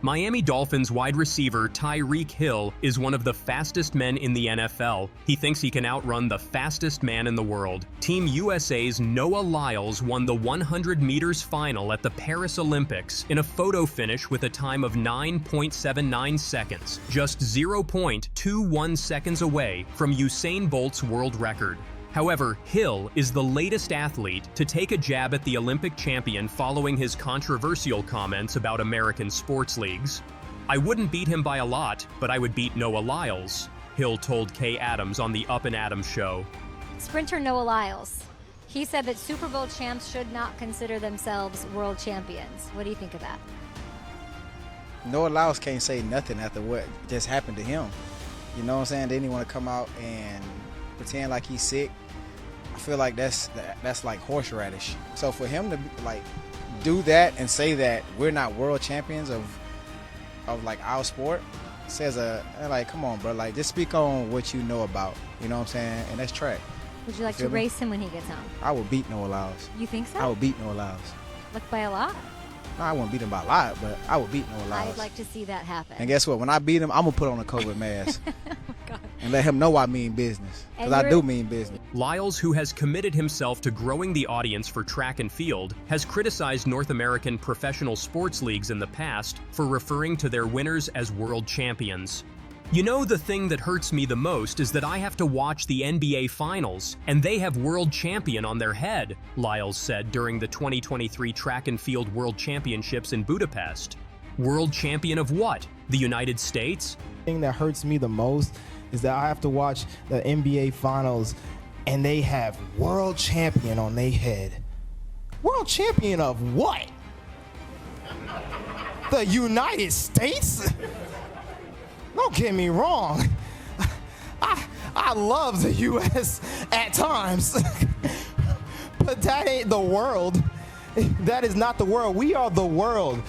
Miami Dolphins wide receiver Tyreek Hill is one of the fastest men in the NFL. He thinks he can outrun the fastest man in the world. Team USA's Noah Lyles won the 100 meters final at the Paris Olympics in a photo finish with a time of 9.79 seconds, just 0.21 seconds away from Usain Bolt's world record. However, Hill is the latest athlete to take a jab at the Olympic champion following his controversial comments about American sports leagues. "I wouldn't beat him by a lot, but I would beat Noah Lyles," Hill told Kay Adams on the Up and Adams show. Sprinter Noah Lyles. He said that Super Bowl champs should not consider themselves world champions. What do you think of that? Noah Lyles can't say nothing after what just happened to him. You know what I'm saying? Then he want to come out and pretend like he's sick. I feel like that's like horseradish. So for him to like do that and say that we're not world champions of like our sport says like, come on, bro, like just speak on what you know about. You know what I'm saying? And that's track. Would you like to race him when he gets home? I would beat Noah Lyles. You think so? I would beat Noah Lyles. Like by a lot? No, I wouldn't beat him by a lot, but I would beat Noah Lyles. I'd like to see that happen. And guess what? When I beat him, I'm going to put on a COVID mask. Oh my God. And let him know I mean business. Because I do mean business. Lyles, who has committed himself to growing the audience for track and field, has criticized North American professional sports leagues in the past for referring to their winners as world champions. "You know, the thing that hurts me the most is that I have to watch the NBA Finals, and they have world champion on their head," Lyles said during the 2023 Track and Field World Championships in Budapest. World champion of what? The United States? The thing that hurts me the most is that I have to watch the NBA Finals, and they have world champion on their head. World champion of what? The United States? Don't get me wrong. I love the U.S. at times, but that ain't the world. That is not the world. We are the world.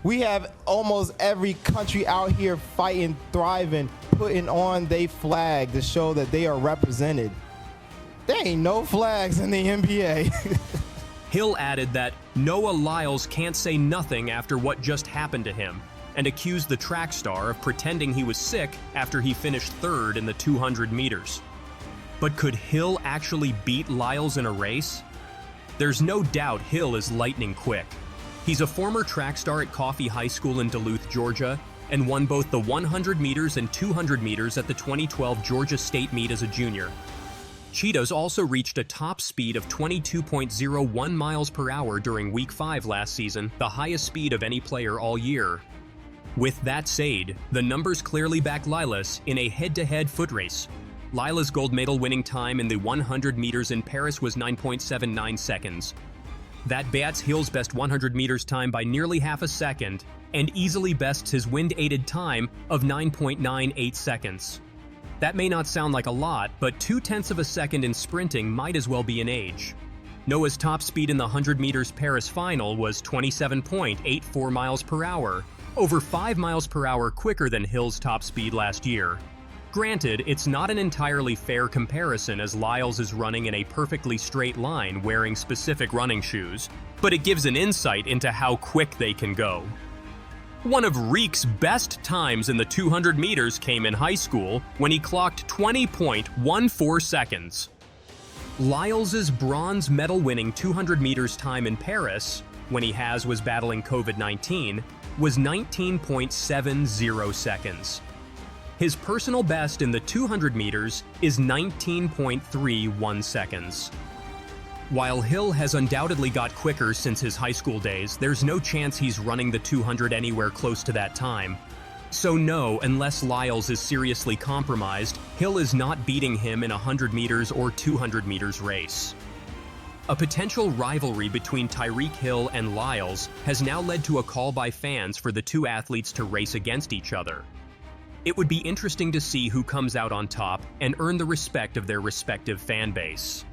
We have almost every country out here fighting, thriving, putting on their flag to show that they are represented. There ain't no flags in the NBA. Hill added that Noah Lyles can't say nothing after what just happened to him, and accused the track star of pretending he was sick after he finished third in the 200 meters. But could Hill actually beat Lyles in a race? There's no doubt Hill is lightning quick. He's a former track star at Coffee High School in Duluth, Georgia, and won both the 100 meters and 200 meters at the 2012 Georgia State meet as a junior. Cheetahs also reached a top speed of 22.01 miles per hour during Week 5 last season, the highest speed of any player all year. With that said, the numbers clearly back Lyles in a head-to-head foot race. Lyles' gold medal winning time in the 100 meters in Paris was 9.79 seconds. That bats Hill's best 100 meters time by nearly half a second, and easily bests his wind-aided time of 9.98 seconds. That may not sound like a lot, but 0.2 of a second in sprinting might as well be an age. Noah's top speed in the 100 meters Paris final was 27.84 miles per hour, over 5 miles per hour quicker than Hill's top speed last year. Granted, it's not an entirely fair comparison as Lyles is running in a perfectly straight line wearing specific running shoes, but it gives an insight into how quick they can go. One of Reek's best times in the 200 meters came in high school when he clocked 20.14 seconds. Lyles' bronze medal-winning 200 meters time in Paris, when he was battling COVID-19, was 19.70 seconds. His personal best in the 200 meters is 19.31 seconds. While Hill has undoubtedly got quicker since his high school days, there's no chance he's running the 200 anywhere close to that time. So no, unless Lyles is seriously compromised, Hill is not beating him in a 100 meters or 200 meters race. A potential rivalry between Tyreek Hill and Lyles has now led to a call by fans for the two athletes to race against each other. It would be interesting to see who comes out on top and earn the respect of their respective fan base.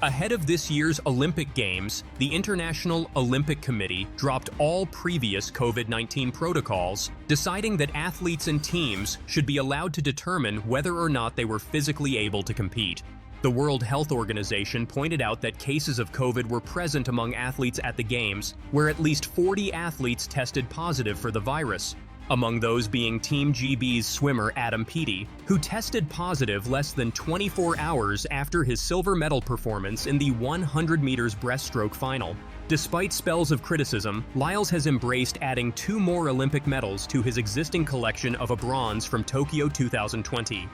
Ahead of this year's Olympic Games, the International Olympic Committee dropped all previous COVID-19 protocols, deciding that athletes and teams should be allowed to determine whether or not they were physically able to compete. The World Health Organization pointed out that cases of COVID were present among athletes at the Games, where at least 40 athletes tested positive for the virus. Among those being Team GB's swimmer Adam Peaty, who tested positive less than 24 hours after his silver medal performance in the 100 meters breaststroke final. Despite spells of criticism, Lyles has embraced adding 2 more Olympic medals to his existing collection of a bronze from Tokyo 2020.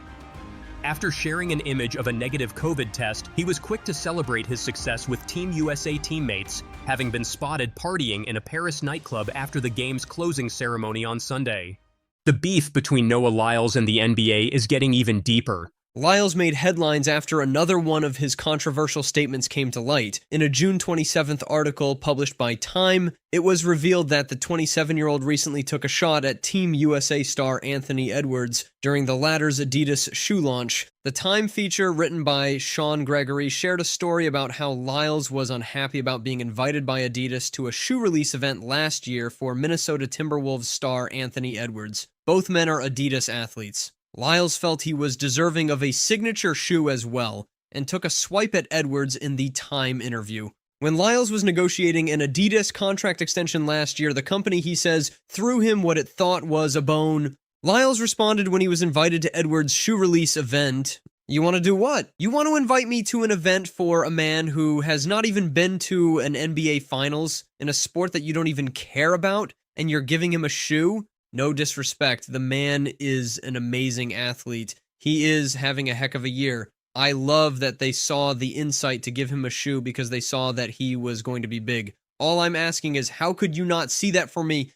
After sharing an image of a negative COVID test, he was quick to celebrate his success with Team USA teammates, having been spotted partying in a Paris nightclub after the game's closing ceremony on Sunday. The beef between Noah Lyles and the NBA is getting even deeper. Lyles made headlines after another one of his controversial statements came to light. In a June 27th article published by Time, it was revealed that the 27-year-old recently took a shot at Team USA star Anthony Edwards during the latter's Adidas shoe launch. The Time feature, written by Sean Gregory, shared a story about how Lyles was unhappy about being invited by Adidas to a shoe release event last year for Minnesota Timberwolves star Anthony Edwards. Both men are Adidas athletes. Lyles felt he was deserving of a signature shoe as well, and took a swipe at Edwards in the Time interview. When Lyles was negotiating an Adidas contract extension last year, the company, he says, threw him what it thought was a bone. Lyles responded when he was invited to Edwards' shoe release event, "You want to do what? You want to invite me to an event for a man who has not even been to an NBA Finals in a sport that you don't even care about, and you're giving him a shoe?" No disrespect, the man is an amazing athlete. He is having a heck of a year. I love that they saw the insight to give him a shoe because they saw that he was going to be big. All I'm asking is, how could you not see that for me?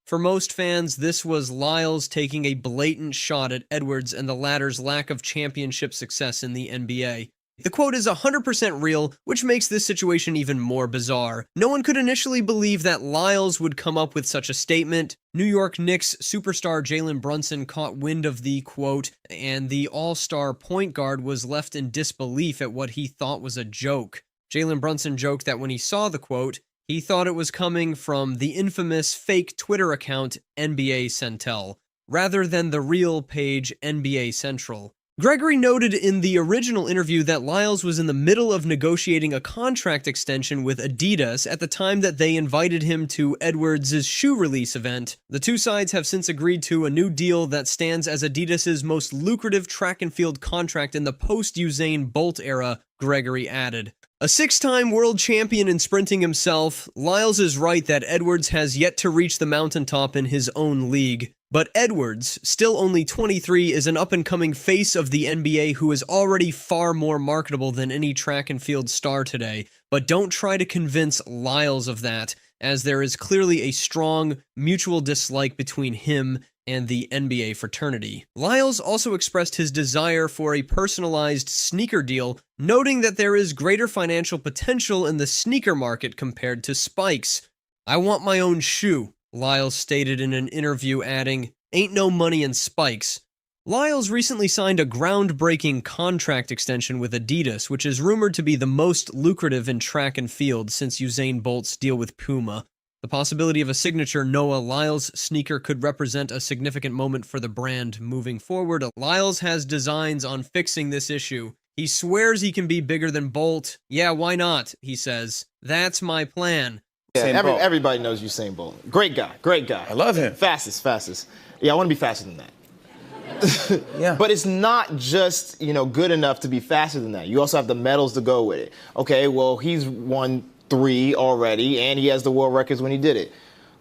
For most fans, this was Lyles taking a blatant shot at Edwards and the latter's lack of championship success in the NBA. The quote is 100% real, which makes this situation even more bizarre. No one could initially believe that Lyles would come up with such a statement. New York Knicks superstar Jalen Brunson caught wind of the quote, and the all-star point guard was left in disbelief at what he thought was a joke. Jalen Brunson joked that when he saw the quote, he thought it was coming from the infamous fake Twitter account NBA Centel, rather than the real page NBA Central. Gregory noted in the original interview that Lyles was in the middle of negotiating a contract extension with Adidas at the time that they invited him to Edwards' shoe release event. The two sides have since agreed to a new deal that stands as Adidas' most lucrative track and field contract in the post-Usain Bolt era, Gregory added. A 6-time world champion in sprinting himself, Lyles is right that Edwards has yet to reach the mountaintop in his own league. But Edwards, still only 23, is an up-and-coming face of the NBA who is already far more marketable than any track and field star today. But don't try to convince Lyles of that, as there is clearly a strong mutual dislike between him and the NBA fraternity. Lyles also expressed his desire for a personalized sneaker deal, noting that there is greater financial potential in the sneaker market compared to spikes. "I want my own shoe," Lyles stated in an interview, adding, "Ain't no money in spikes." Lyles recently signed a groundbreaking contract extension with Adidas, which is rumored to be the most lucrative in track and field since Usain Bolt's deal with Puma. The possibility of a signature Noah Lyles sneaker could represent a significant moment for the brand moving forward. Lyles has designs on fixing this issue. He swears he can be bigger than Bolt. "Yeah, why not?" he says. "That's my plan." Yeah, everybody knows Usain Bolt. Great guy, great guy. I love him. Fastest. Yeah, I want to be faster than that. Yeah. But it's not just, good enough to be faster than that. You also have the medals to go with it. Okay, well, he's won 3 already, and he has the world records when he did it.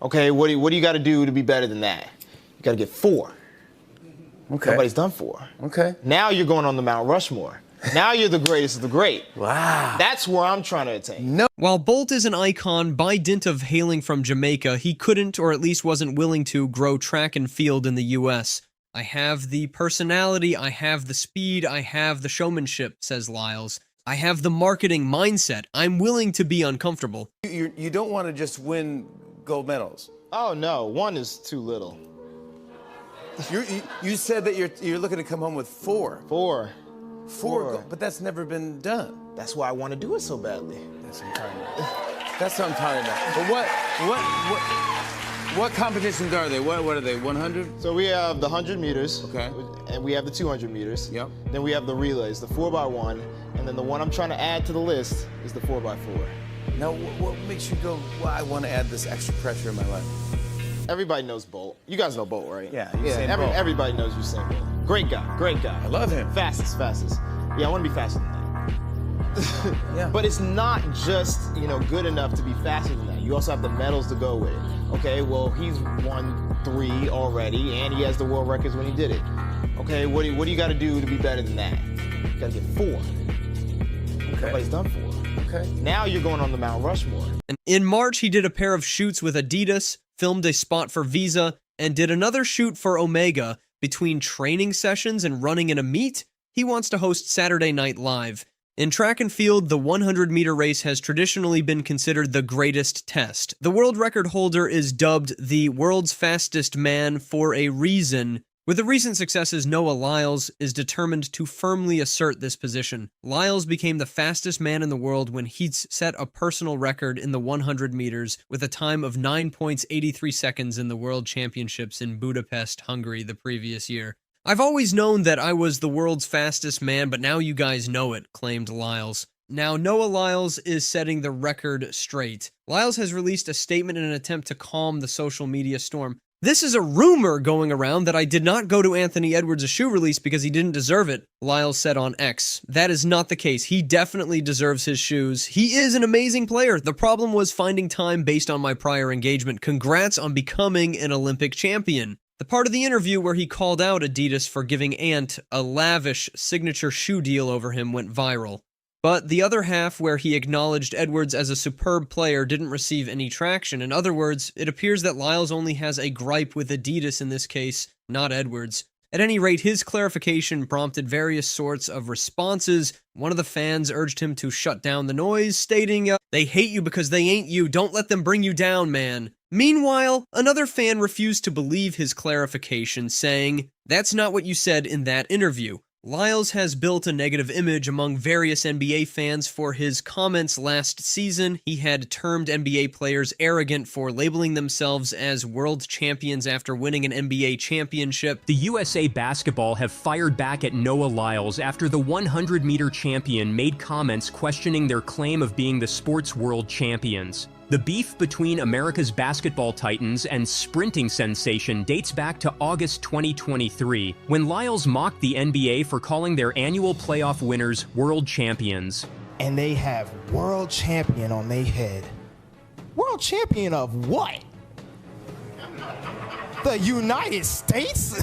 Okay, what do you got to do to be better than that? You got to get 4. Okay. Nobody's done 4. Okay. Now you're going on the Mount Rushmore. Now you're the greatest of the great. Wow. That's where I'm trying to attain. No. While Bolt is an icon by dint of hailing from Jamaica, he couldn't, or at least wasn't willing to, grow track and field in the U.S. "I have the personality, I have the speed, I have the showmanship," says Lyles. "I have the marketing mindset. I'm willing to be uncomfortable." You don't want to just win gold medals. Oh, no. 1 is too little. You said that you're looking to come home with 4. 4. 4, but that's never been done. That's why I want to do it so badly. That's what I'm talking about. That's what I'm talking about. But what competitions are they? What are they? 100? So we have the 100 meters. Okay. And we have the 200 meters. Yep. Then we have the relays, the 4x1 And then the one I'm trying to add to the list is the 4x4. Now, what makes you go, well, I want to add this extra pressure in my life? Everybody knows Bolt. You guys know Bolt, right? Yeah, Usain Bolt. Everybody knows Usain Bolt. Great guy, great guy. I love him. Fastest. Yeah, I want to be faster than that. Yeah. But it's not just, good enough to be faster than that. You also have the medals to go with it. Okay, well, he's won 3 already, and he has the world records when he did it. Okay, what do you got to do to be better than that? You got to get 4. Okay. Everybody's done 4. Okay. Now you're going on the Mount Rushmore. And in March, he did a pair of shoots with Adidas, filmed a spot for Visa, and did another shoot for Omega. Between training sessions and running in a meet, he wants to host Saturday Night Live. In track and field, the 100-meter race has traditionally been considered the greatest test. The world record holder is dubbed the world's fastest man for a reason. With the recent successes, Noah Lyles is determined to firmly assert this position. Lyles became the fastest man in the world when he set a personal record in the 100 meters with a time of 9.83 seconds in the World Championships in Budapest, Hungary the previous year. I've always known that I was the world's fastest man, but now you guys know it, claimed Lyles. Now, Noah Lyles is setting the record straight. Lyles has released a statement in an attempt to calm the social media storm. This is a rumor going around that I did not go to Anthony Edwards' shoe release because he didn't deserve it, Lyles said on X. That is not the case. He definitely deserves his shoes. He is an amazing player. The problem was finding time based on my prior engagement. Congrats on becoming an Olympic champion. The part of the interview where he called out Adidas for giving Ant a lavish signature shoe deal over him went viral. But the other half, where he acknowledged Edwards as a superb player, didn't receive any traction. In other words, it appears that Lyles only has a gripe with Adidas in this case, not Edwards. At any rate, his clarification prompted various sorts of responses. One of the fans urged him to shut down the noise, stating, "They hate you because they ain't you. Don't let them bring you down, man." Meanwhile, another fan refused to believe his clarification, saying, "That's not what you said in that interview." Lyles has built a negative image among various NBA fans for his comments last season. He had termed NBA players arrogant for labeling themselves as world champions after winning an NBA championship. The USA Basketball have fired back at Noah Lyles after the 100-meter champion made comments questioning their claim of being the sport's world champions. The beef between America's basketball titans and sprinting sensation dates back to August 2023, when Lyles mocked the NBA for calling their annual playoff winners world champions. And they have world champion on their head. World champion of what? The United States?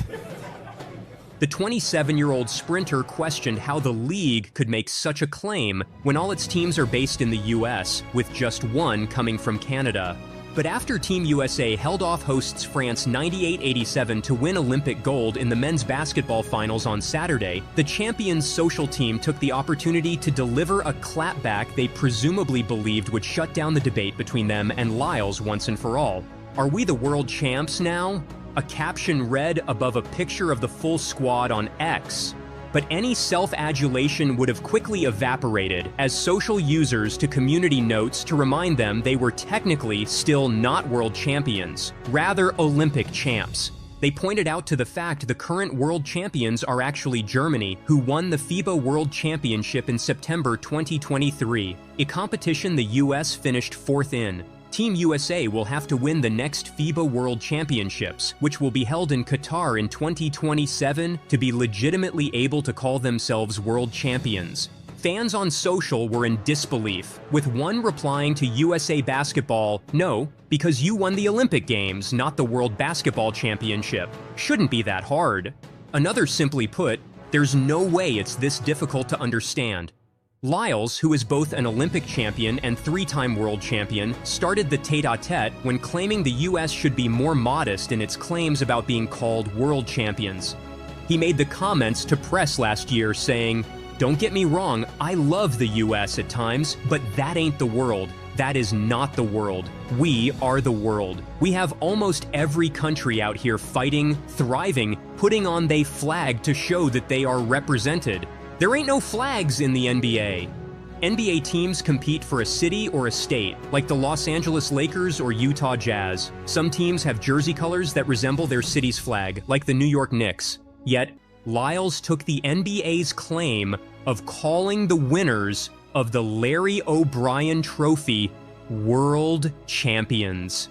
The 27-year-old sprinter questioned how the league could make such a claim when all its teams are based in the US, with just one coming from Canada. But after Team USA held off hosts France 98-87 to win Olympic gold in the men's basketball finals on Saturday, the champions' social team took the opportunity to deliver a clapback they presumably believed would shut down the debate between them and Lyles once and for all. "Are we the world champs now?" A caption read above a picture of the full squad on X. But any self-adulation would have quickly evaporated as social users took community notes to remind them they were technically still not world champions, rather Olympic champs. They pointed out to the fact the current world champions are actually Germany, who won the FIBA World Championship in September 2023, a competition the US finished 4th in. Team USA will have to win the next FIBA World Championships, which will be held in Qatar in 2027, to be legitimately able to call themselves world champions. Fans on social were in disbelief, with one replying to USA Basketball, "No, because you won the Olympic Games, not the World Basketball Championship. Shouldn't be that hard." Another simply put, "There's no way it's this difficult to understand." Lyles, who is both an Olympic champion and 3-time world champion, started the tete-a-tete when claiming the US should be more modest in its claims about being called world champions. He made the comments to press last year saying, "Don't get me wrong, I love the US at times, but that ain't the world. That is not the world. We are the world. We have almost every country out here fighting, thriving, putting on they flag to show that they are represented. There ain't no flags in the NBA. NBA teams compete for a city or a state, like the Los Angeles Lakers or Utah Jazz. Some teams have jersey colors that resemble their city's flag, like the New York Knicks. Yet, Lyles took the NBA's claim of calling the winners of the Larry O'Brien Trophy world champions.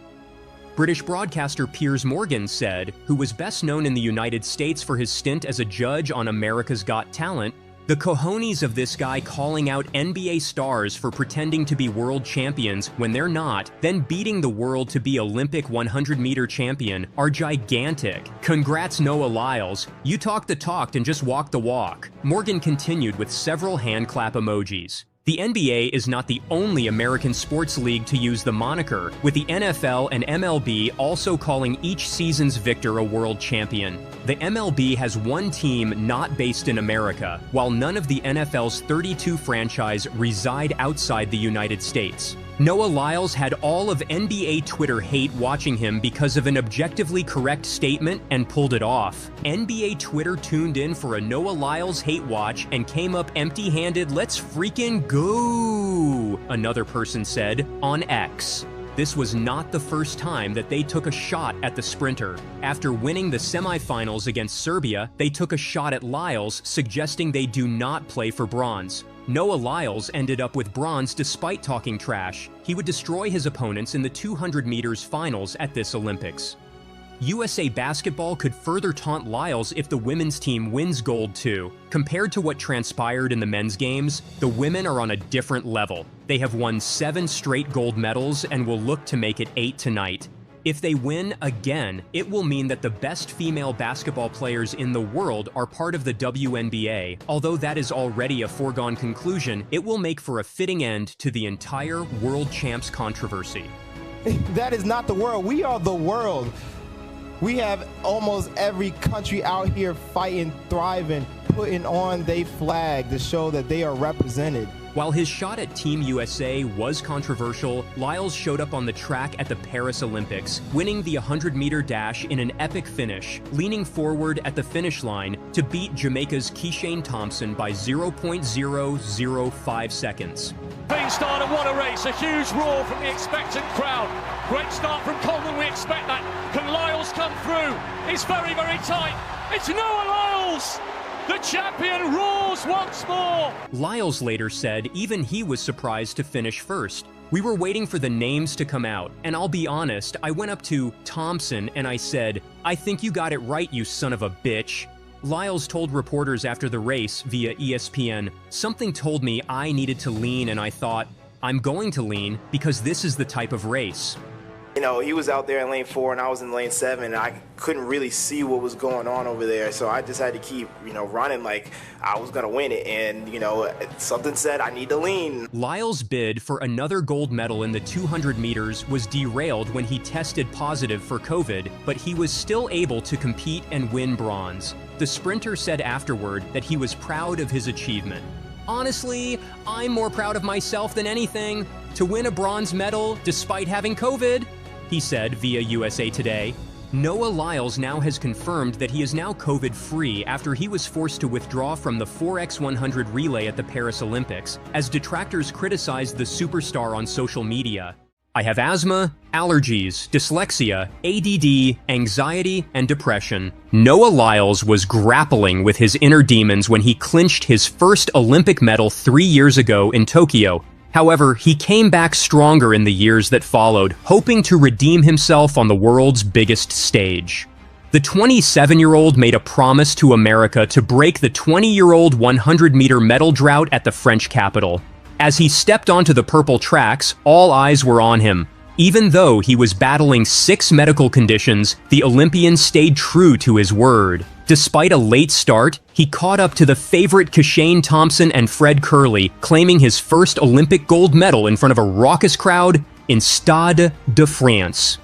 British broadcaster Piers Morgan said, who was best known in the United States for his stint as a judge on America's Got Talent, the cojones of this guy calling out NBA stars for pretending to be world champions when they're not, then beating the world to be Olympic 100-meter champion, are gigantic. Congrats, Noah Lyles. You talked the talk and just walked the walk. Morgan continued with several hand clap emojis. The NBA is not the only American sports league to use the moniker, with the NFL and MLB also calling each season's victor a world champion. The MLB has one team not based in America, while none of the NFL's 32 franchises reside outside the United States. Noah Lyles had all of NBA Twitter hate watching him because of an objectively correct statement and pulled it off. NBA Twitter tuned in for a Noah Lyles hate watch and came up empty-handed. Let's freaking go, another person said on X. This was not the first time that they took a shot at the sprinter. After winning the semifinals against Serbia, they took a shot at Lyles, suggesting they do not play for bronze. Noah Lyles ended up with bronze despite talking trash. He would destroy his opponents in the 200 meters finals at this Olympics. USA Basketball could further taunt Lyles if the women's team wins gold too. Compared to what transpired in the men's games, the women are on a different level. They have won 7 straight gold medals and will look to make it 8 tonight. If they win again, it will mean that the best female basketball players in the world are part of the WNBA. Although that is already a foregone conclusion, it will make for a fitting end to the entire world champs controversy. That is not the world. We are the world. We have almost every country out here fighting, thriving, putting on their flag to show that they are represented. While his shot at Team USA was controversial, Lyles showed up on the track at the Paris Olympics, winning the 100-meter dash in an epic finish, leaning forward at the finish line to beat Jamaica's Usain Thompson by 0.005 seconds. Clean start and what a race, a huge roar from the expectant crowd. Great start from Coleman, we expect that. Can Lyles come through? It's very, very tight. It's Noah Lyles! The champion roars once more! Lyles later said even he was surprised to finish first. We were waiting for the names to come out, and I'll be honest, I went up to Thompson and I said, "I think you got it right, you son of a bitch." Lyles told reporters after the race via ESPN, "Something told me I needed to lean and I thought, I'm going to lean because this is the type of race." You know, he was out there in lane 4 and I was in lane 7 and I couldn't really see what was going on over there. So I just had to keep, running like I was going to win it. And, something said I need to lean. Lyles' bid for another gold medal in the 200 meters was derailed when he tested positive for COVID, but he was still able to compete and win bronze. The sprinter said afterward that he was proud of his achievement. "Honestly, I'm more proud of myself than anything. To win a bronze medal despite having COVID," he said via USA Today. Noah Lyles now has confirmed that he is now COVID-free after he was forced to withdraw from the 4x100 relay at the Paris Olympics, as detractors criticized the superstar on social media. "I have asthma, allergies, dyslexia, ADD, anxiety, and depression." Noah Lyles was grappling with his inner demons when he clinched his first Olympic medal 3 years ago in Tokyo. However, he came back stronger in the years that followed, hoping to redeem himself on the world's biggest stage. The 27-year-old made a promise to America to break the 20-year-old 100-meter medal drought at the French capital. As he stepped onto the purple tracks, all eyes were on him. Even though he was battling 6 medical conditions, the Olympian stayed true to his word. Despite a late start, he caught up to the favorite Usain Thompson and Fred Kerley, claiming his first Olympic gold medal in front of a raucous crowd in Stade de France.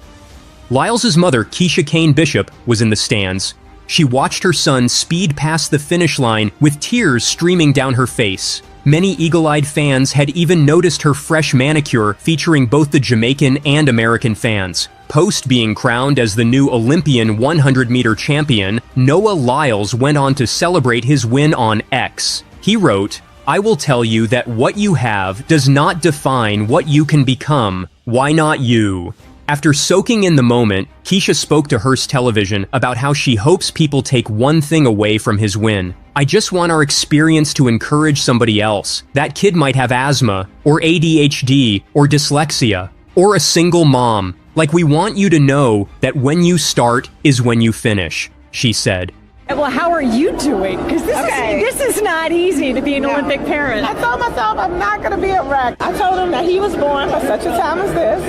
Lyles' mother, Keisha Kane Bishop, was in the stands. She watched her son speed past the finish line with tears streaming down her face. Many eagle-eyed fans had even noticed her fresh manicure featuring both the Jamaican and American fans. Post being crowned as the new Olympian 100-meter champion, Noah Lyles went on to celebrate his win on X. He wrote, "I will tell you that what you have does not define what you can become. Why not you?" After soaking in the moment, Keisha spoke to Hearst Television about how she hopes people take one thing away from his win. I just want our experience to encourage somebody else. That kid might have asthma, or ADHD, or dyslexia, or a single mom. Like, we want you to know that when you start is when you finish, she said. Well, how are you doing? Because this is not easy to be an Olympic parent. I told myself I'm not going to be a wreck. I told him that he was born for such a time as this.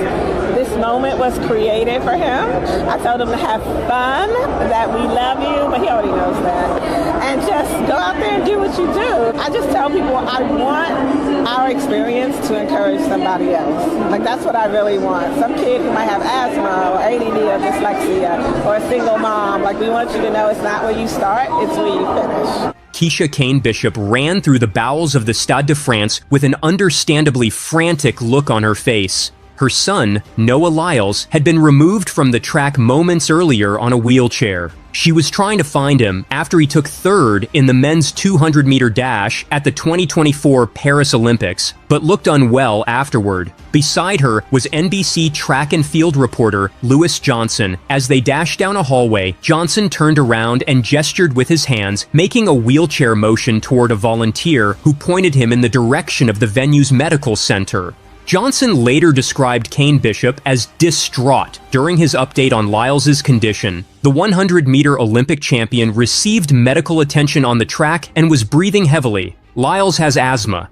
This moment was created for him. I told him to have fun, that we love you, but he already knows that. And just go out there and do what you do. I just tell people I want our experience to encourage somebody else. Like, that's what I really want. Some kid who might have asthma or ADD or dyslexia or a single mom, like, we want you to know it's not where you start, it's where you finish. Keisha Kane Bishop ran through the bowels of the Stade de France with an understandably frantic look on her face. Her son, Noah Lyles, had been removed from the track moments earlier on a wheelchair. She was trying to find him after he took third in the men's 200-meter dash at the 2024 Paris Olympics, but looked unwell afterward. Beside her was NBC track and field reporter Lewis Johnson. As they dashed down a hallway, Johnson turned around and gestured with his hands, making a wheelchair motion toward a volunteer who pointed him in the direction of the venue's medical center. Johnson later described Kane Bishop as distraught during his update on Lyles' condition. The 100-meter Olympic champion received medical attention on the track and was breathing heavily. Lyles has asthma.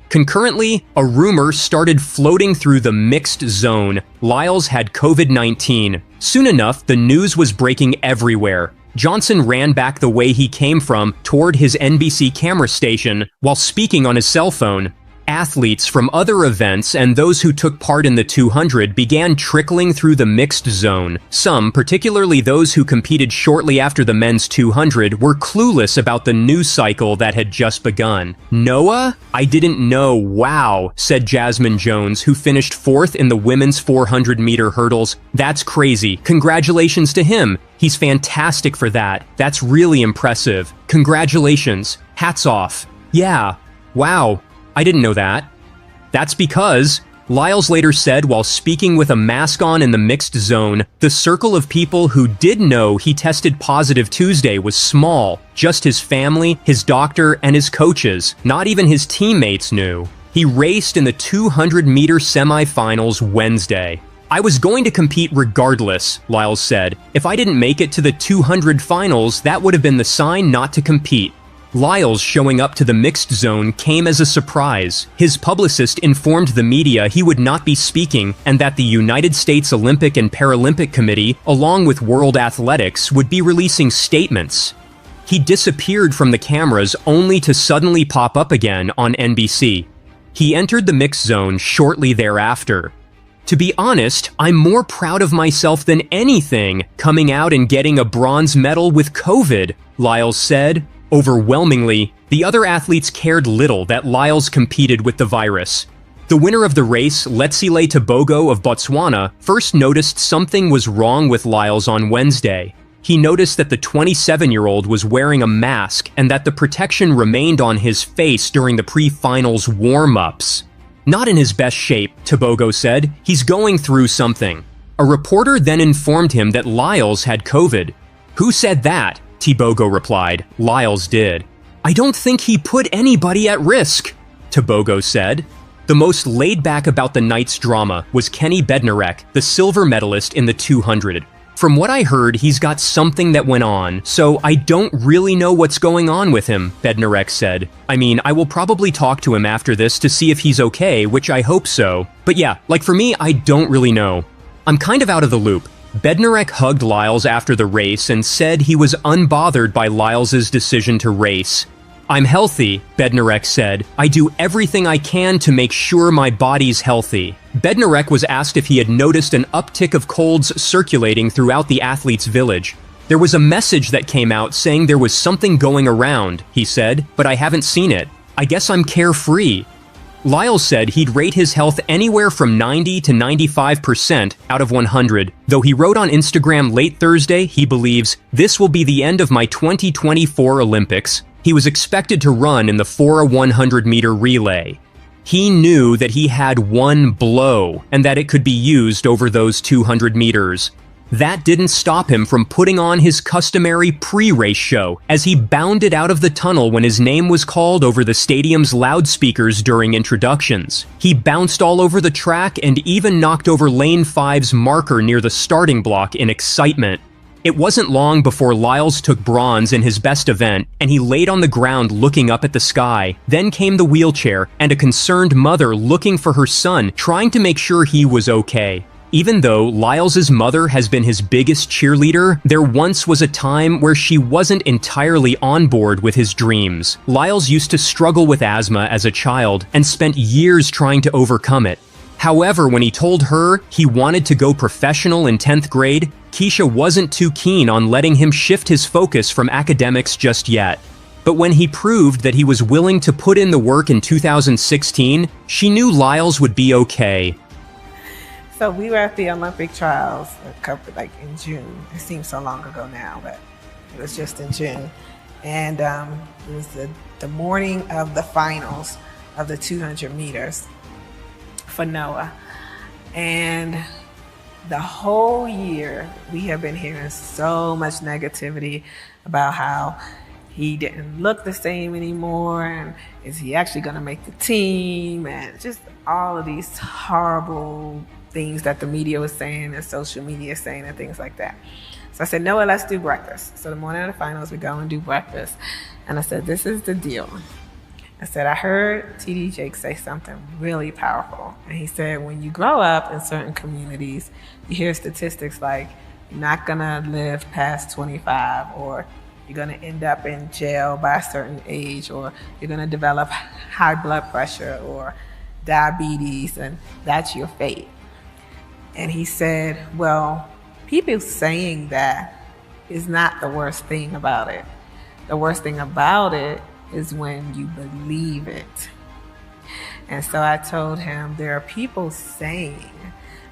Concurrently, a rumor started floating through the mixed zone. Lyles had COVID-19. Soon enough, the news was breaking everywhere. Johnson ran back the way he came from toward his NBC camera station while speaking on his cell phone. Athletes from other events and those who took part in the 200 began trickling through the mixed zone. Some, particularly those who competed shortly after the men's 200, were clueless about the news cycle that had just begun. Noah? I didn't know, wow, said Jasmine Jones, who finished fourth in the women's 400-meter hurdles. That's crazy. Congratulations to him. He's fantastic for that. That's really impressive. Congratulations. Hats off. Yeah. Wow. I didn't know that. That's because, Lyles later said while speaking with a mask on in the mixed zone, the circle of people who did know he tested positive Tuesday was small. Just his family, his doctor, and his coaches. Not even his teammates knew. He raced in the 200-meter semifinals Wednesday. I was going to compete regardless, Lyles said. If I didn't make it to the 200 finals, that would have been the sign not to compete. Lyles showing up to the mixed zone came as a surprise. His publicist informed the media he would not be speaking and that the United States Olympic and Paralympic Committee, along with World Athletics, would be releasing statements. He disappeared from the cameras only to suddenly pop up again on NBC. He entered the mixed zone shortly thereafter. To be honest, I'm more proud of myself than anything, coming out and getting a bronze medal with COVID, Lyles said. Overwhelmingly, the other athletes cared little that Lyles competed with the virus. The winner of the race, Letsile Tebogo of Botswana, first noticed something was wrong with Lyles on Wednesday. He noticed that the 27-year-old was wearing a mask and that the protection remained on his face during the pre-finals warm-ups. Not in his best shape, Tebogo said. He's going through something. A reporter then informed him that Lyles had COVID. Who said that? Tebogo replied. Lyles did. I don't think he put anybody at risk, Tebogo said. The most laid back about the night's drama was Kenny Bednarek, the silver medalist in the 200. From what I heard, he's got something that went on, so I don't really know what's going on with him, Bednarek said. I mean, I will probably talk to him after this to see if he's okay, which I hope so. But yeah, like for me, I don't really know. I'm kind of out of the loop. Bednarek hugged Lyles after the race and said he was unbothered by Lyles' decision to race. I'm healthy, Bednarek said. I do everything I can to make sure my body's healthy. Bednarek was asked if he had noticed an uptick of colds circulating throughout the athletes' village. There was a message that came out saying there was something going around, he said, but I haven't seen it. I guess I'm carefree. Lyles said he'd rate his health anywhere from 90 to 95% out of 100, though he wrote on Instagram late Thursday he believes, "This will be the end of my 2024 Olympics." He was expected to run in the 4x100-meter relay. He knew that he had one blow and that it could be used over those 200 meters. That didn't stop him from putting on his customary pre-race show as he bounded out of the tunnel when his name was called over the stadium's loudspeakers during introductions. He bounced all over the track and even knocked over Lane 5's marker near the starting block in excitement. It wasn't long before Lyles took bronze in his best event, and he laid on the ground looking up at the sky. Then came the wheelchair and a concerned mother looking for her son, trying to make sure he was okay. Even though Lyles' mother has been his biggest cheerleader, there once was a time where she wasn't entirely on board with his dreams. Lyles used to struggle with asthma as a child and spent years trying to overcome it. However, when he told her he wanted to go professional in 10th grade, Keisha wasn't too keen on letting him shift his focus from academics just yet. But when he proved that he was willing to put in the work in 2016, she knew Lyles would be okay. So we were at the Olympic trials in June. It seems so long ago now, but it was just in June. And it was the morning of the finals of the 200 meters for Noah. And the whole year we have been hearing so much negativity about how he didn't look the same anymore, and is he actually going to make the team, and just all of these horrible things that the media was saying and social media is saying and things like that. So I said, Noah, let's do breakfast. So the morning of the finals, we go and do breakfast. And I said, this is the deal. I said, I heard TD Jake say something really powerful. And he said, when you grow up in certain communities, you hear statistics like you're not gonna live past 25, or you're gonna end up in jail by a certain age, or you're gonna develop high blood pressure or diabetes, and that's your fate. And he said, well, people saying that is not the worst thing about it. The worst thing about it is when you believe it. And so I told him, there are people saying,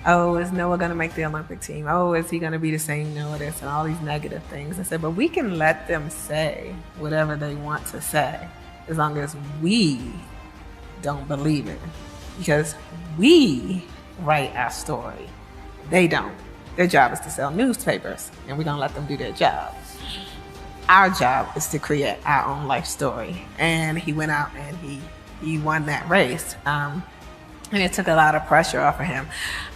oh, is Noah gonna make the Olympic team? Oh, is he gonna be the same Noah this, and all these negative things. I said, but we can let them say whatever they want to say, as long as we don't believe it. Because we write our story. They don't. Their job is to sell newspapers, and we're gonna let them do their job. Our job is to create our own life story. And he went out and he won that race. And it took a lot of pressure off of him.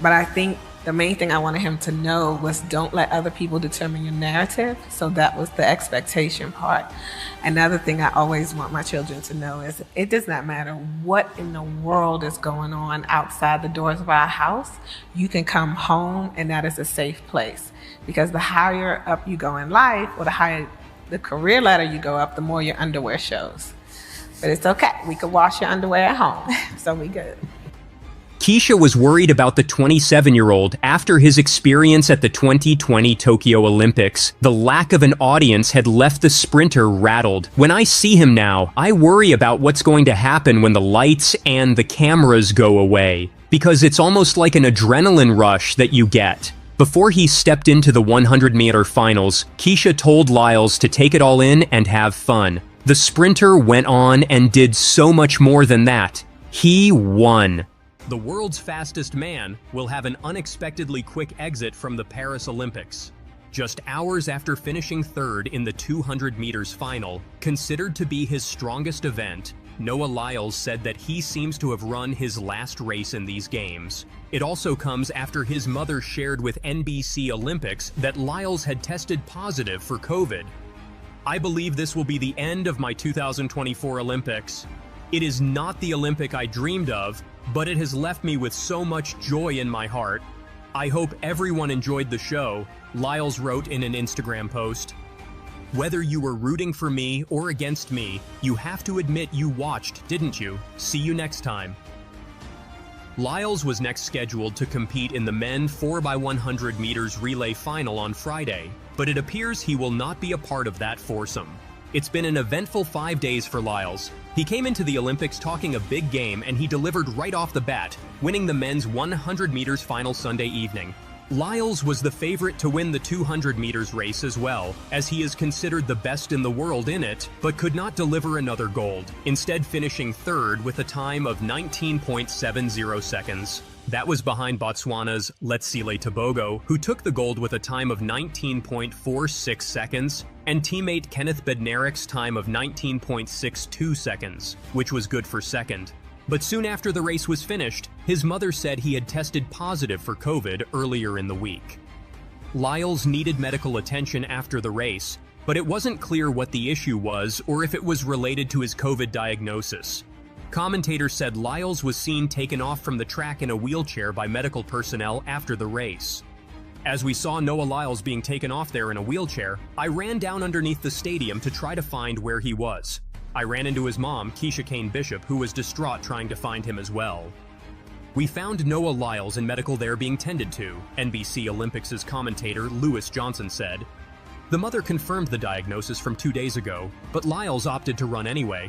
But I think the main thing I wanted him to know was don't let other people determine your narrative. So that was the expectation part. Another thing I always want my children to know is it does not matter what in the world is going on outside the doors of our house. You can come home, and that is a safe place. Because the higher up you go in life, or the higher the career ladder you go up, the more your underwear shows. But it's okay. We can wash your underwear at home, so we good. Keisha was worried about the 27-year-old after his experience at the 2020 Tokyo Olympics. The lack of an audience had left the sprinter rattled. When I see him now, I worry about what's going to happen when the lights and the cameras go away, because it's almost like an adrenaline rush that you get. Before he stepped into the 100-meter finals, Keisha told Lyles to take it all in and have fun. The sprinter went on and did so much more than that. He won. The world's fastest man will have an unexpectedly quick exit from the Paris Olympics. Just hours after finishing third in the 200 meters final, considered to be his strongest event, Noah Lyles said that he seems to have run his last race in these games. It also comes after his mother shared with NBC Olympics that Lyles had tested positive for COVID. I believe this will be the end of my 2024 Olympics. It is not the Olympic I dreamed of, but it has left me with so much joy in my heart. I hope everyone enjoyed the show, Lyles wrote in an Instagram post. Whether you were rooting for me or against me, you have to admit you watched, didn't you? See you next time. Lyles was next scheduled to compete in the men 4x100 meters relay final on Friday, but it appears he will not be a part of that foursome. It's been an eventful 5 days for Lyles. He came into the Olympics talking a big game, and he delivered right off the bat, winning the men's 100 meters final Sunday evening. Lyles was the favorite to win the 200 meters race as well, as he is considered the best in the world in it, but could not deliver another gold, instead finishing third with a time of 19.70 seconds. That was behind Botswana's Letsile Tebogo, who took the gold with a time of 19.46 seconds, and teammate Kenneth Bednarek's time of 19.62 seconds, which was good for second. But soon after the race was finished, his mother said he had tested positive for COVID earlier in the week. Lyles needed medical attention after the race, but it wasn't clear what the issue was or if it was related to his COVID diagnosis. Commentators said Lyles was seen taken off from the track in a wheelchair by medical personnel after the race. As we saw Noah Lyles being taken off there in a wheelchair, I ran down underneath the stadium to try to find where he was. I ran into his mom, Keisha Kane Bishop, who was distraught trying to find him as well. We found Noah Lyles in medical there being tended to, NBC Olympics' commentator Lewis Johnson said. The mother confirmed the diagnosis from 2 days ago, but Lyles opted to run anyway.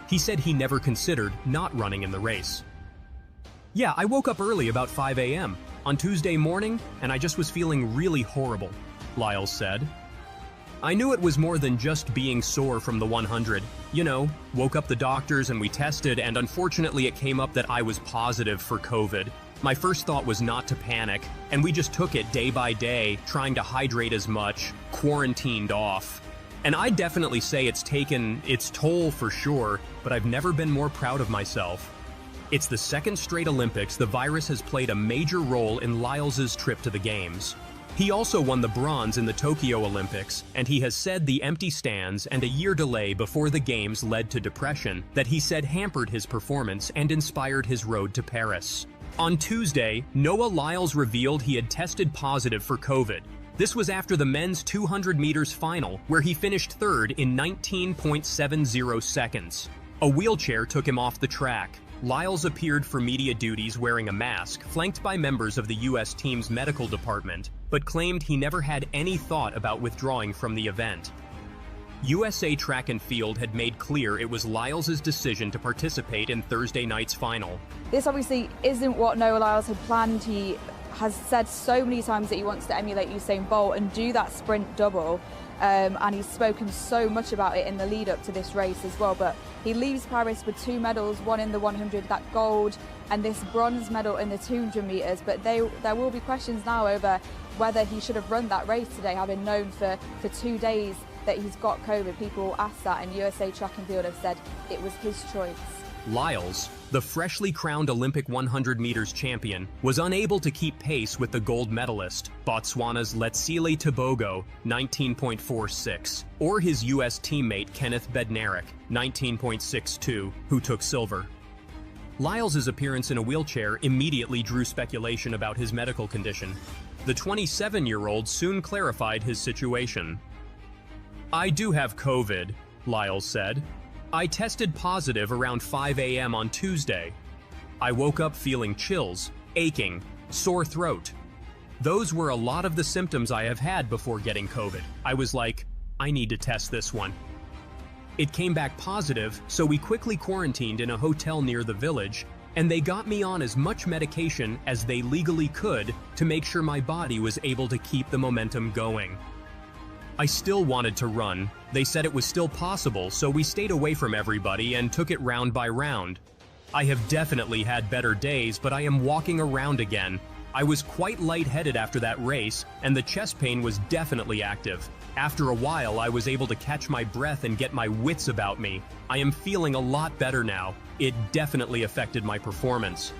He said he never considered not running in the race. Yeah, I woke up early about 5 a.m. on Tuesday morning, and I just was feeling really horrible, Lyles said. I knew it was more than just being sore from the 100. You know, woke up the doctors and we tested, and unfortunately it came up that I was positive for COVID. My first thought was not to panic, and we just took it day by day, trying to hydrate as much, quarantined off. And I'd definitely say it's taken its toll for sure, but I've never been more proud of myself. It's the second straight Olympics the virus has played a major role in Lyles' trip to the Games. He also won the bronze in the Tokyo Olympics, and he has said the empty stands and a year delay before the Games led to depression that he said hampered his performance and inspired his road to Paris. On Tuesday, Noah Lyles revealed he had tested positive for COVID. This was after the men's 200 meters final, where he finished third in 19.70 seconds. A wheelchair took him off the track. Lyles appeared for media duties wearing a mask, flanked by members of the U.S. team's medical department, but claimed he never had any thought about withdrawing from the event. USA Track and Field had made clear it was Lyles' decision to participate in Thursday night's final. This obviously isn't what Noah Lyles had planned. He has said so many times that he wants to emulate Usain Bolt and do that sprint double. And he's spoken so much about it in the lead up to this race as well. But he leaves Paris with 2 medals, one in the 100, that gold, and this bronze medal in the 200 meters. But there will be questions now over whether he should have run that race today, having known for 2 days that he's got COVID. People ask that, and USA Track and Field have said it was his choice. Lyles, the freshly crowned Olympic 100 meters champion, was unable to keep pace with the gold medalist, Botswana's Letsile Tebogo, 19.46, or his U.S. teammate Kenneth Bednarek, 19.62, who took silver. Lyles' appearance in a wheelchair immediately drew speculation about his medical condition. The 27-year-old soon clarified his situation. I do have COVID, Lyles said. I tested positive around 5 a.m. on Tuesday. I woke up feeling chills, aching, sore throat. Those were a lot of the symptoms I have had before getting COVID. I was like, I need to test this one. It came back positive, so we quickly quarantined in a hotel near the village, and they got me on as much medication as they legally could to make sure my body was able to keep the momentum going. I still wanted to run. They said it was still possible, so we stayed away from everybody and took it round by round. I have definitely had better days, but I am walking around again. I was quite lightheaded after that race, and the chest pain was definitely active. After a while, I was able to catch my breath and get my wits about me. I am feeling a lot better now. It definitely affected my performance.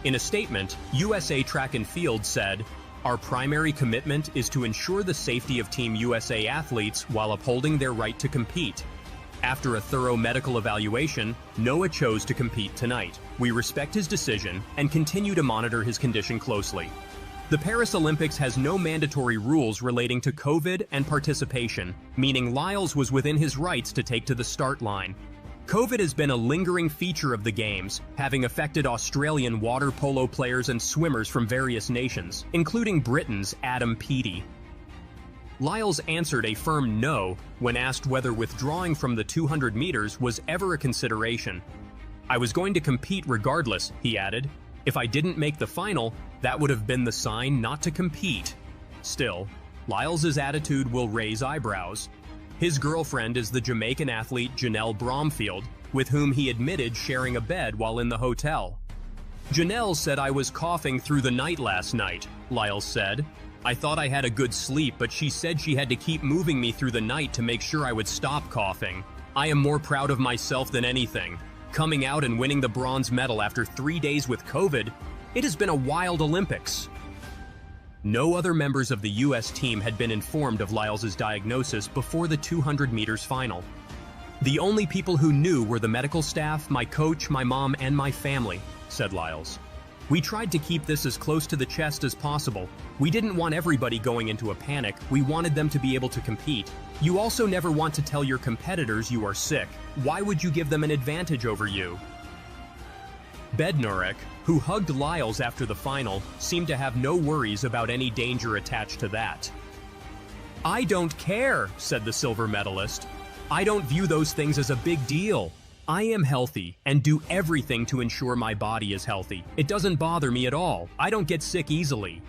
In a statement, USA Track and Field said, our primary commitment is to ensure the safety of Team USA athletes while upholding their right to compete. After a thorough medical evaluation, Noah chose to compete tonight. We respect his decision and continue to monitor his condition closely. The Paris Olympics has no mandatory rules relating to COVID and participation, meaning Lyles was within his rights to take to the start line. COVID has been a lingering feature of the Games, having affected Australian water polo players and swimmers from various nations, including Britain's Adam Peaty. Lyles answered a firm no when asked whether withdrawing from the 200 meters was ever a consideration. I was going to compete regardless, he added. If I didn't make the final, that would have been the sign not to compete. Still, Lyles' attitude will raise eyebrows. His girlfriend is the Jamaican athlete Janelle Bromfield, with whom he admitted sharing a bed while in the hotel. Janelle said I was coughing through the night last night, Lyles said. I thought I had a good sleep, but she said she had to keep moving me through the night to make sure I would stop coughing. I am more proud of myself than anything. Coming out and winning the bronze medal after 3 days with COVID, it has been a wild Olympics. No other members of the U.S. team had been informed of Lyles' diagnosis before the 200 meters final. The only people who knew were the medical staff, my coach, my mom, and my family, said Lyles. We tried to keep this as close to the chest as possible. We didn't want everybody going into a panic. We wanted them to be able to compete. You also never want to tell your competitors you are sick. Why would you give them an advantage over you? Bednarek, who hugged Lyles after the final, seemed to have no worries about any danger attached to that. I don't care, said the silver medalist. I don't view those things as a big deal. I am healthy and do everything to ensure my body is healthy. It doesn't bother me at all. I don't get sick easily.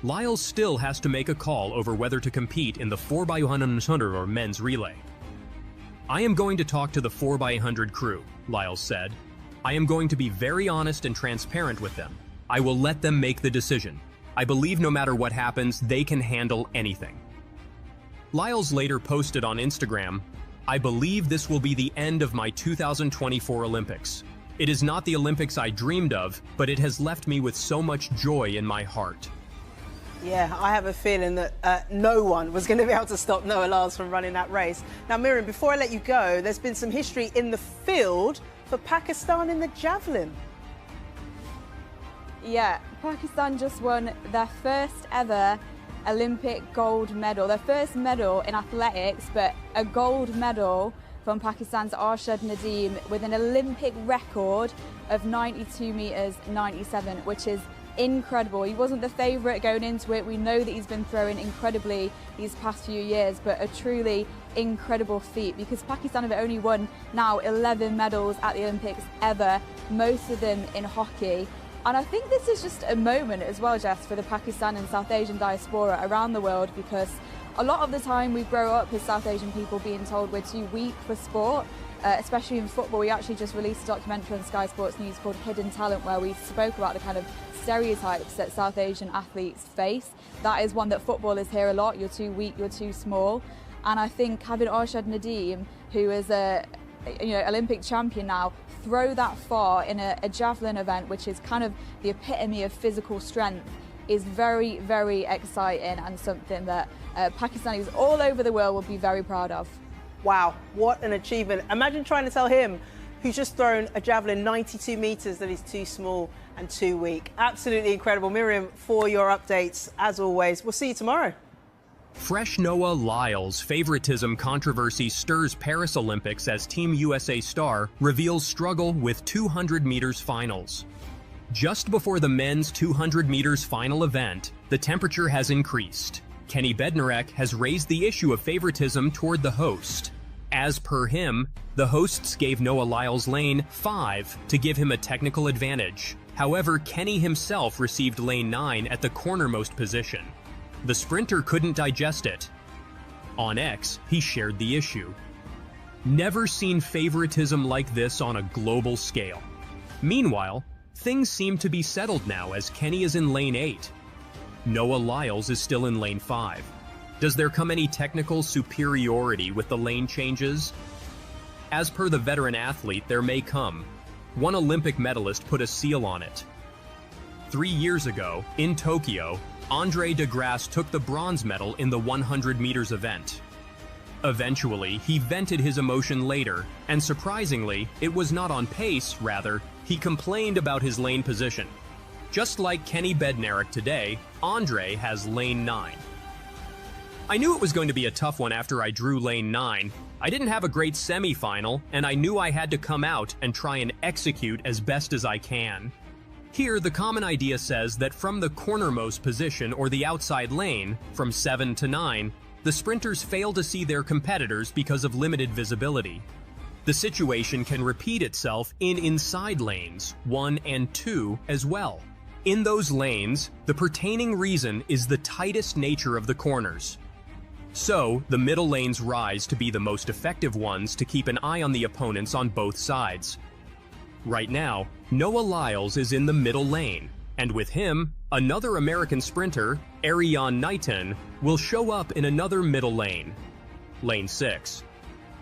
Lyles still has to make a call over whether to compete in the 4x100 or men's relay. I am going to talk to the 4x100 crew, Lyles said. I am going to be very honest and transparent with them. I will let them make the decision. I believe no matter what happens, they can handle anything. Lyles later posted on Instagram, I believe this will be the end of my 2024 Olympics. It is not the Olympics I dreamed of, but it has left me with so much joy in my heart. Yeah, I have a feeling that no one was going to be able to stop Noah Lyles from running that race. Now, Miriam, before I let you go, there's been some history in the field for Pakistan in the javelin. Yeah, Pakistan just won their first ever Olympic gold medal, their first medal in athletics, but a gold medal from Pakistan's Arshad Nadeem with an Olympic record of 92 meters 97, which is incredible. He wasn't the favourite going into it. We know that he's been throwing incredibly these past few years, but a truly incredible feat because Pakistan have only won now 11 medals at the Olympics ever, most of them in hockey. And I think this is just a moment as well, Jess, for the Pakistan and South Asian diaspora around the world, because a lot of the time we grow up as South Asian people being told we're too weak for sport, especially in football. We actually just released a documentary on Sky Sports News called Hidden Talent, where we spoke about the kind of stereotypes that South Asian athletes face. That is one that footballers hear a lot. You're too weak, you're too small. And I think having Arshad Nadeem, who is a Olympic champion now, throw that far in a javelin event, which is kind of the epitome of physical strength, is very, very exciting and something that Pakistanis all over the world will be very proud of. Wow, what an achievement. Imagine trying to tell him, who's just thrown a javelin 92 meters, that he's too small and too weak. Absolutely incredible. Miriam, for your updates, as always. We'll see you tomorrow. Fresh Noah Lyles' favoritism controversy stirs Paris Olympics as Team USA star reveals struggle with 200 meters finals. Just before the men's 200 meters final event, the temperature has increased. Kenny Bednarek has raised the issue of favoritism toward the host. As per him, the hosts gave Noah Lyles lane 5 to give him a technical advantage. However, Kenny himself received lane 9 at the cornermost position. The sprinter couldn't digest it. On X, he shared the issue. Never seen favoritism like this on a global scale. Meanwhile, things seem to be settled now as Kenny is in lane 8. Noah Lyles is still in lane 5. Does there come any technical superiority with the lane changes? As per the veteran athlete, there may come. One Olympic medalist put a seal on it. 3 years ago, in Tokyo, Andre de Grasse took the bronze medal in the 100 meters event. Eventually, he vented his emotion later, and surprisingly, it was not on pace, rather, he complained about his lane position. Just like Kenny Bednarek today, Andre has lane 9. I knew it was going to be a tough one after I drew lane 9. I didn't have a great semi-final, and I knew I had to come out and try and execute as best as I can. Here, the common idea says that from the cornermost position or the outside lane, from 7 to 9, the sprinters fail to see their competitors because of limited visibility. The situation can repeat itself in inside lanes 1 and 2 as well. In those lanes, the pertaining reason is the tightest nature of the corners. So, the middle lanes rise to be the most effective ones to keep an eye on the opponents on both sides. Right now, Noah Lyles is in the middle lane, and with him, another American sprinter, Erriyon Knighton, will show up in another middle lane, lane 6.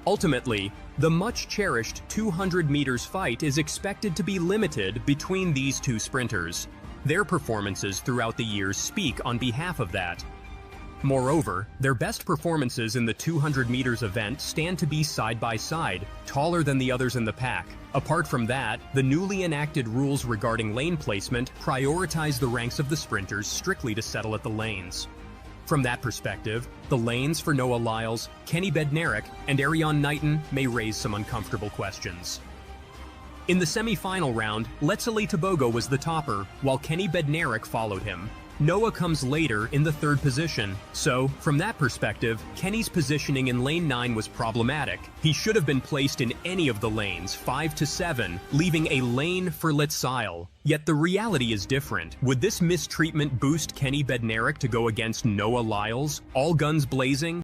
Ultimately, the much-cherished 200 meters fight is expected to be limited between these two sprinters. Their performances throughout the years speak on behalf of that. Moreover, their best performances in the 200 meters event stand to be side by side, taller than the others in the pack. Apart from that, the newly enacted rules regarding lane placement prioritize the ranks of the sprinters strictly to settle at the lanes. From that perspective, the lanes for Noah Lyles, Kenny Bednarik, and Erriyon Knighton may raise some uncomfortable questions. In the semi-final round, Letsile Tebogo was the topper, while Kenny Bednarik followed him. Noah comes later in the third position, so, from that perspective, Kenny's positioning in lane 9 was problematic. He should have been placed in any of the lanes, 5 to 7, leaving a lane for Lyles. Yet the reality is different. Would this mistreatment boost Kenny Bednarik to go against Noah Lyles, all guns blazing?